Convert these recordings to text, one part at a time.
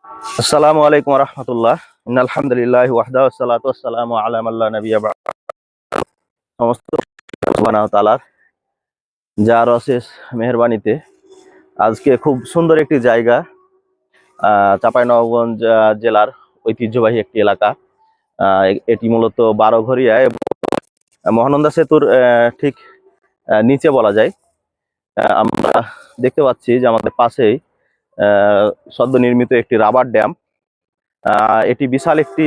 আসসালামু আলাইকুম রহমতুল্লাহ। আলহামদুলিল্লাহ ওয়াহদা ওয়াসসালাতু ওয়াসসালামু আলা মান লা নাবিয়্যা বা'দ। সমস্ত সুবহানাহু ওয়া তাআলার যার অশেষ মেহেরবানিতে আজকে খুব সুন্দর একটি জায়গা, চাঁপাইনবাবগঞ্জ জেলার ঐতিহ্যবাহী একটি এলাকা। এটি মূলত বারোঘরিয়া এবং মহানন্দা সেতুর ঠিক নিচে বলা যায়। আমরা দেখতে পাচ্ছি যে আমাদের পাশেই সদ্য নির্মিত একটি রাবার ড্যাম। এটি বিশাল একটি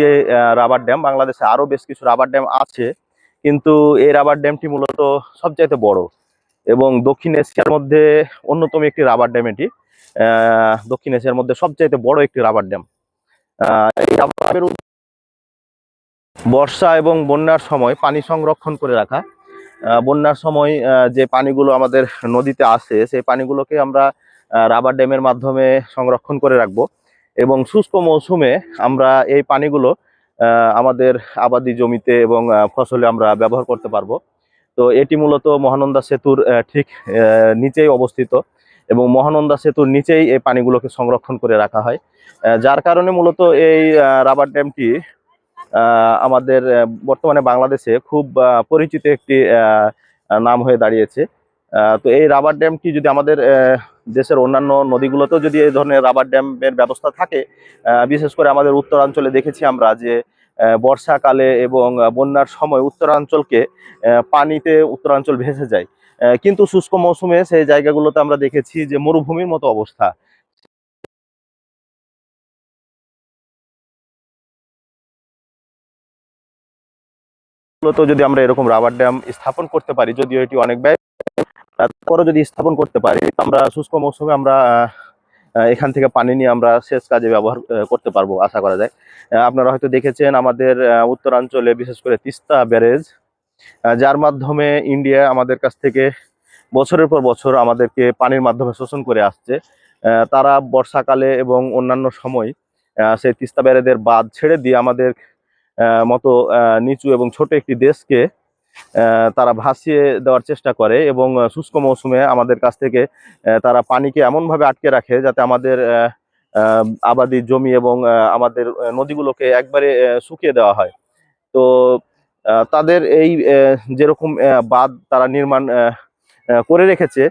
রাবার ড্যাম। বাংলাদেশে আরো বেশ কিছু রাবার ড্যাম আছে, কিন্তু এই রাবার ড্যামটি মূলত সবচাইতে বড় এবং দক্ষিণ এশিয়ার মধ্যে অন্যতম একটি রাবার ড্যাম। এটি দক্ষিণ এশিয়ার মধ্যে সবচাইতে বড় একটি রাবার ড্যাম। এই রাবার ড্যামের বর্ষা এবং বন্যার সময় পানি সংরক্ষণ করে রাখা। বন্যার সময় যে পানিগুলো আমাদের নদীতে আসে, সেই পানিগুলোকে আমরা রাবার ড্যামের মাধ্যমে সংরক্ষণ করে রাখবো এবং শুষ্ক মৌসুমে আমরা এই পানিগুলো আমাদের আবাদি জমিতে এবং ফসলে আমরা ব্যবহার করতে পারবো। তো এটি মূলত মহানন্দা সেতুর ঠিক নিচেই অবস্থিত এবং মহানন্দা সেতুর নিচেই এই পানিগুলোকে সংরক্ষণ করে রাখা হয়, যার কারণে মূলত এই রাবার ড্যামটি আমাদের বর্তমানে বাংলাদেশে খুব পরিচিত একটি নাম হয়ে দাঁড়িয়েছে। তো এই রাবার ড্যামটি যদি আমাদের দেশের অন্যান্য নদীগুলোতেও যদি এই ধরনের রাবার ড্যামের ব্যবস্থা থাকে, বিশেষ করে আমাদের উত্তরাঞ্চলে দেখেছি আমরা যে বর্ষাকালে এবং বন্যার সময় উত্তরাঞ্চলকে পানিতে উত্তরাঞ্চল ভেসে যায়, কিন্তু শুষ্ক মৌসুমে সেই জায়গাগুলোতে আমরা দেখেছি যে মরুভূমির মতো অবস্থা। মূলত যদি আমরা এরকম রাবার ড্যাম স্থাপন করতে পারি, যদিও এটি অনেক ব্যয়, তারপরে যদি স্থাপন করতে পারি, আমরা শুষ্ক মৌসুমে আমরা এখান থেকে পানি নিয়ে আমরা সেচ কাজে ব্যবহার করতে পারবো আশা করা যায়। আপনারা হয়তো দেখেছেন আমাদের উত্তরাঞ্চলে বিশেষ করে তিস্তা ব্যারেজ, যার মাধ্যমে ইন্ডিয়া আমাদের কাছ থেকে বছরের পর বছর আমাদেরকে পানির মাধ্যমে শোষণ করে আসছে। তারা বর্ষাকালে এবং অন্যান্য সময় সেই তিস্তা ব্যারেজের বাঁধ ছেড়ে দিয়ে আমাদের মতো নিচু এবং ছোট একটি দেশকে তারা ভাসিয়ে দেওয়ার চেষ্টা করে এবং শুষ্ক মৌসুমে আমাদের কাছ থেকে তারা পানিকে এমনভাবে আটকে রাখে যাতে আমাদের আবাদি জমি এবং আমাদের নদীগুলোকে একবারে শুকিয়ে দেওয়া হয়। তো তাদের এই যেরকম বাঁধ তারা নির্মাণ করে রেখেছে,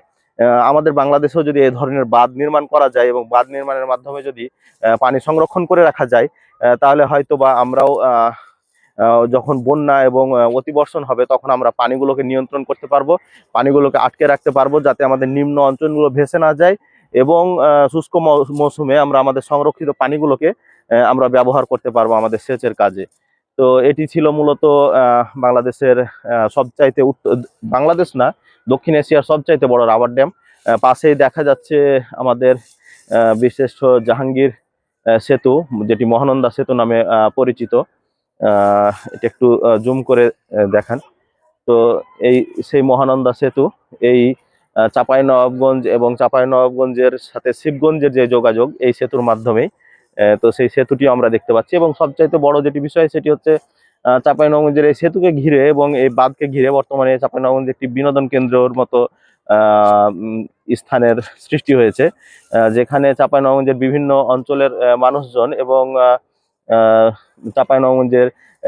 আমাদের বাংলাদেশেও যদি এই ধরনের বাঁধ নির্মাণ করা যায় এবং বাঁধ নির্মাণের মাধ্যমে যদি পানি সংরক্ষণ করে রাখা যায়, তাহলে হয়তো বা আমরাও যখন বন্যা এবং অতিবর্ষণ হবে তখন আমরা পানিগুলোকে নিয়ন্ত্রণ করতে পারবো, পানিগুলোকে আটকে রাখতে পারবো যাতে আমাদের নিম্ন অঞ্চলগুলো ভেসে না যায় এবং শুষ্ক মৌসুমে আমরা আমাদের সংরক্ষিত পানিগুলোকে আমরা ব্যবহার করতে পারবো আমাদের সেচের কাজে। তো এটি ছিল মূলত বাংলাদেশের সবচাইতে বাংলাদেশ না, দক্ষিণ এশিয়ার সবচাইতে বড় রাবার ড্যাম। পাশেই দেখা যাচ্ছে আমাদের বিশেষ জাহাঙ্গীর সেতু, যেটি মহানন্দা সেতু নামে পরিচিত। এটা একটু জুম করে দেখান। তো এই সেই মহানন্দা সেতু এই চাঁপাইনবাবগঞ্জ এবং চাঁপাইনবাবগঞ্জের সাথে শিবগঞ্জের যে যোগাযোগ এই সেতুর মাধ্যমেই। তো সেই সেতুটিও আমরা দেখতে পাচ্ছি এবং সবচাইতে বড় যেটি বিষয় সেটি হচ্ছে চাঁপাইনবাবগঞ্জের এই সেতুকে ঘিরে এবং এই বাঁধকে ঘিরে বর্তমানে চাঁপাইনবাবগঞ্জ একটি বিনোদন কেন্দ্রের মতো স্থানের সৃষ্টি হয়েছে, যেখানে চাঁপাইনবাবগঞ্জের বিভিন্ন অঞ্চলের মানুষজন এবং চাঁপাইনবাবগঞ্জের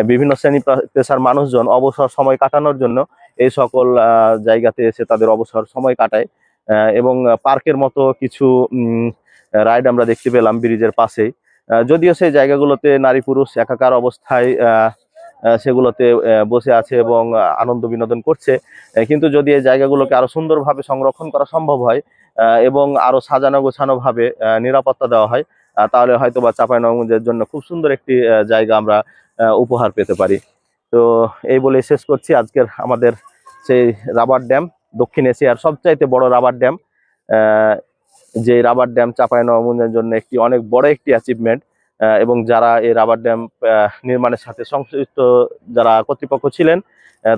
বিভিন্ন শ্রেণী পেশার মানুষজন অবসর সময় কাটানোর জন্য এই সকল জায়গাতে এসে তাদের অবসর সময় কাটায় এবং পার্কের মতো কিছু রাইড আমরা দেখতে পেলাম ব্রিজের পাশেই। যদিও সেই জায়গাগুলোতে নারী পুরুষ একাকার অবস্থায় সেগুলোতে বসে আছে এবং আনন্দ বিনোদন করছে, কিন্তু যদি এই জায়গাগুলোকে আরো সুন্দরভাবে সংরক্ষণ করা সম্ভব হয় এবং আরো সাজানো গোছানো ভাবে নিরাপত্তা দেওয়া হয়, তাহলে হয়তো বা চাঁপাইনবাবগঞ্জের জন্য খুব সুন্দর একটি জায়গা আমরা উপহার পেতে পারি। তো এই বলে শেষ করছি আজকের আমাদের সেই রাবার ড্যাম, দক্ষিণ এশিয়ার সবচাইতে বড় রাবার ড্যাম। যে রাবার ড্যাম চাঁপাইনবাবগঞ্জের জন্য একটি অনেক বড় একটি অ্যাচিভমেন্ট এবং যারা এই রাবার ড্যাম নির্মাণের সাথে সংশ্লিষ্ট যারা কর্তৃপক্ষ ছিলেন,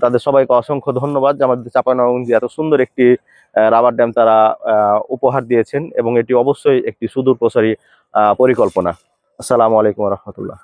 তাদের সবাইকে অসংখ্য ধন্যবাদ যে আমাদের চাঁপাইনবাবগঞ্জে এত সুন্দর একটি রাবার ড্যাম তারা উপহার দিয়েছেন এবং এটি অবশ্যই একটি সুদূর প্রসারী পরিকল্পনা। আসসালামু আলাইকুম রহমতুল্লাহ।